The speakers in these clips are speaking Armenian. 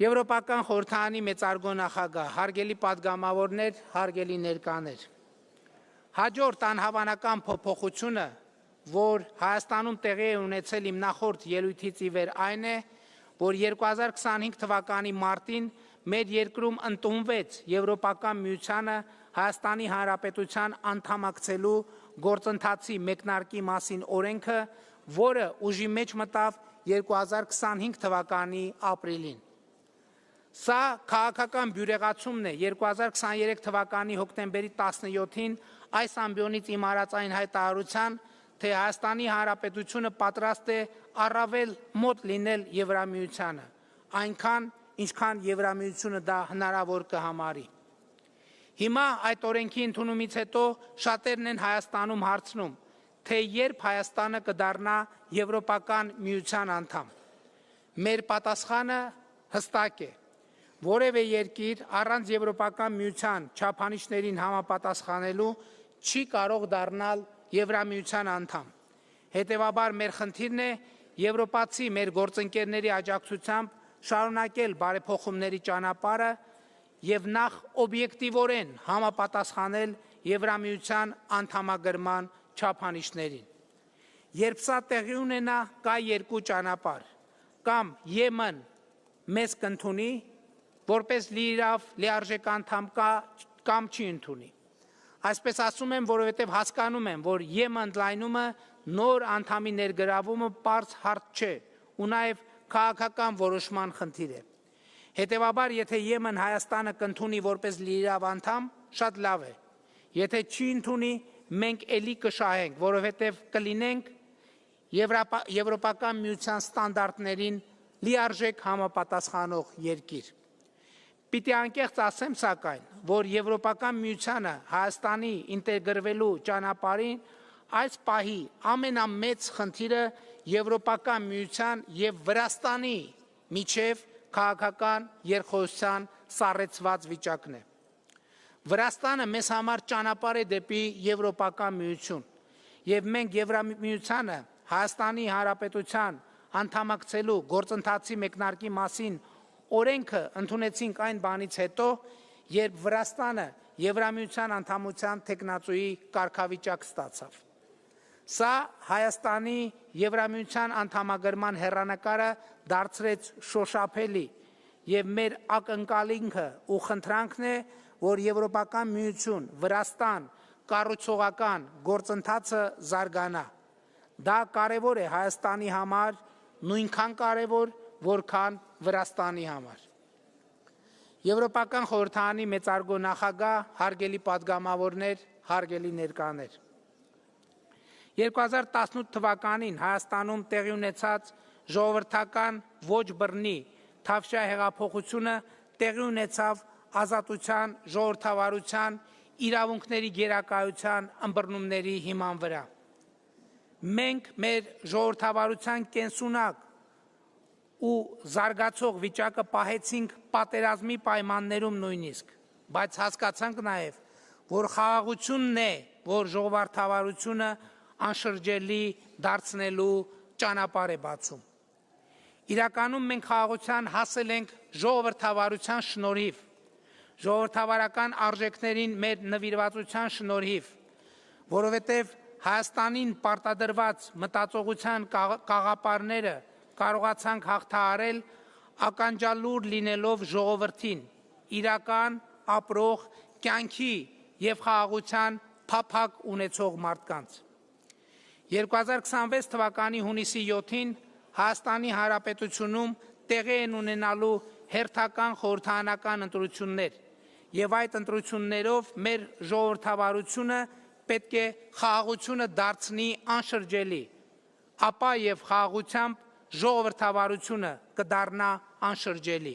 Եվրոպական խորհրդարանի մեծարգո նախագահ, հարգելի պատգամավորներ, հարգելի ներկաներ։ Հաջորդ անհավանական փոփոխությունը, որ Հայաստանում տեղի է ունեցել իմ նախորդ ելույթից ի վեր այն է, որ 2025 թվականի մարտին մեր երկրում ընդունվեց Եվրոպական միությանը Հայաստանի Հանրապետության անդամակցելու գործընթացի մեկնարկի մասին օրենքը, որը ուժի մեջ մտավ 2025 թվականի ապրիլին։ Սա քաղաքական բյուրեղացումն է 2023 թվականի հոկտեմբերի 17-ին այս ամբիոնից իմ արած այն հայտարարության, թե Հայաստանի Հանրապետությունը պատրաստ է առավել մոտ լինել Եվրամիությանը, այնքան, ինչքան Եվրամիությունը դա հնարավոր կհամարի։ Հիմա այդ օրենքի ընդունումից հետո շատերն են Հայաստանում հարցնում, թե երբ Հայաստանը կդառնա Եվրոպական միության անդամ։ Մեր պատասխանը հստակ է։ Որևէ երկիր առանց Եվրոպական միության չափանիշներին համապատասխանելու չի կարող դառնալ Եվրամիության անդամ։ Հետևաբար մեր խնդիրն է եվրոպացի մեր գործընկերների աջակցությամբ շարունակել բարեփոխումների ճանապարհը եւ նախ օբյեկտիվորեն համապատասխանել Եվրամիության անդամագրման չափանիշներին։ Երբ սա տեղի ունենա, կա երկու ճանապարհ. կամ ԵՄ-ն մեզ կընդունի, որպես լիիրավ լիարժեք անդամ կամ չի ընդունի։ Այսպես ասում եմ, որովհետև հասկանում եմ, որ ԵՄ ընդլայնումը նոր անդամի ներգրավումը պարզ հարց չէ ու նաև քաղաքական որոշման խնդիր է։ Հետևաբար, եթե ԵՄ-ն Հայաստանը կընդունի որպես լիիրավ անդամ, շատ լավ է։ Եթե չի ընդունի, մենք էլի կշահենք, որովհետև կլինենք Եվրոպական միության ստանդարտներին լիարժեք համապատասխանող երկիր։ Պիտի անկեղծ ասեմ սակայն, որ Եվրոպական միությանը Հայաստանի ինտեգրվելու ճանապարհին այս պահի ամենամեծ խնդիրը Եվրոպական միության եւ Վրաստանի միջև քաղաքական երկխոսության սառեցված վիճակն է։ Վրաստանը մեզ համար ճանապարհ է դեպի Եվրոպական միություն, եւ մենք Եվրամիությանը Հայաստանի Հանրապետության անդամակցելու գործընթացի մեկնարկի մասին օրենքը ընդունեցինք այն բանից հետո, երբ Վրաստանը Եվրամիության անդամության թեկնածուի կարգավիճակ ստացավ։ Սա Հայաստանի Եվրամիության անդամագրման հեռանկարը դարձրեց շոշափելի եւ մեր ակնկալինքը ու խնդրանքն է, որ Եվրոպական միություն Վրաստան կառուցողական գործընթացը զարգանա։ Դա կարևոր է Հայաստանի համար, նույնքան կարևոր, որքան Վրաստանի համար։ Եվրոպական խորհրդարանի մեծարգո նախագահ, հարգելի պատգամավորներ, հարգելի ներկաներ։ 2018 թվականին Հայաստանում տեղի ունեցած ժողովրդական ոչ բռնի Թավշյա հեղափոխությունը տեղի ունեցավ ազատության, ժողովրդավարության, իրավունքների գերակայության ըմբռնումների հիման վրա։ Մենք մեր ժողովրդավարության կենսունակ ու զարգացող վիճակը պահեցինք պատերազմի պայմաններում նույնիսկ, բայց հասկացանք նաև, որ խաղաղությունն է, որ ժողովրդավարությունը անշրջելի դարձնելու ճանապարհ է բացում։ Իրականում մենք խաղաղության հասել ենք ժողովրդավարության շնորհիվ, ժողովրդավարական արժեքներին մեր նվիրվածության շնորհիվ, որովհետև Հայաստանին պարտադրված մտածողության կաղապարները կարողացանք հաղթահարել ականջալուր լինելով ժողովրդին, իրական, ապրող, կյանքի և խաղաղության փափագ ունեցող մարդկանց։ 2026 թվականի հունիսի 7-ին Հայաստանի Հանրապետությունում տեղի են ունենալու հերթական խորհրդարանական ընտրություններ, եւ այդ ընտրություններով մեր ժողովրդավարությունը պետք է խաղաղությունը դարձնի անշրջելի, ապա եւ խաղաղությամբ ժողովրդավարությունը կդառնա անշրջելի։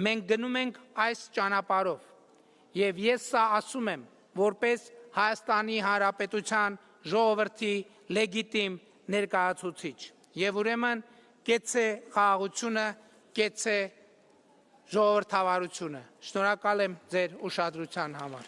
Մենք գնում ենք այս ճանապարհով եւ ես սա ասում եմ որպես Հայաստանի Հանրապետության ժողովրդի լեգիտիմ ներկայացուցիչ եւ ուրեմն կեցցե խաղաղությունը, կեցցե ժողովրդավարությունը։ Շնորհակալ եմ ձեր ուշադրության համար։